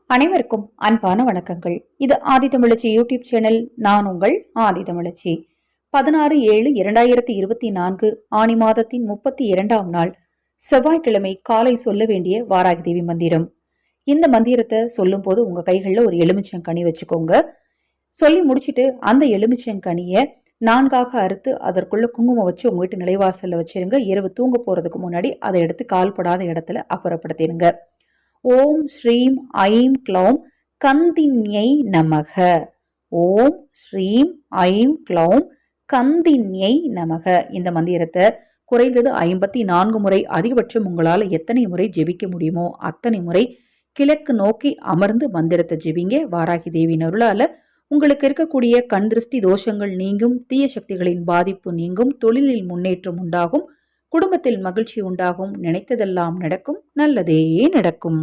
அனைவருக்கும் அன்பான வணக்கங்கள். இது ஆதிதமிழச்சி யூடியூப் சேனல். நான் உங்கள் ஆதிதமிழச்சி. 16/7/2024 ஆணி மாதத்தின் 32ஆம் நாள் செவ்வாய்க்கிழமை காலை சொல்ல வேண்டிய வாராகி தேவி மந்திரம். இந்த மந்திரத்தை சொல்லும் போது உங்க கைகளில் ஒரு எலுமிச்சங்கனி வச்சுக்கோங்க. சொல்லி முடிச்சுட்டு அந்த எலுமிச்சங்கனியை 4ஆக அறுத்து அதற்குள்ள குங்குமம் வச்சு உங்க வீட்டு நிலைவாசல்ல வச்சிருங்க. இரவு தூங்க போறதுக்கு முன்னாடி அதை எடுத்து கால்படாத இடத்துல அப்புறப்படுத்திடுங்க. ஓம் ஸ்ரீம் ஐம் க்ளௌம் கந்தின்யை நமக. ஓம் ஸ்ரீம் ஐம் க்ளௌம் கந்தின்யை நமக. இந்த மந்திரத்தை குறைந்தது 54 முறை, அதிகபட்சம் உங்களால் எத்தனை முறை ஜெபிக்க முடியுமோ அத்தனை முறை கிழக்கு நோக்கி அமர்ந்து மந்திரத்தை ஜெபிங்க. வாராகி தேவியின் அருளால உங்களுக்கு இருக்கக்கூடிய கண் திருஷ்டி தோஷங்கள் நீங்கும், தீய சக்திகளின் பாதிப்பு நீங்கும், தொழிலில் முன்னேற்றம் உண்டாகும், குடும்பத்தில் மகிழ்ச்சி உண்டாகும், நினைத்ததெல்லாம் நடக்கும், நல்லதே நடக்கும்.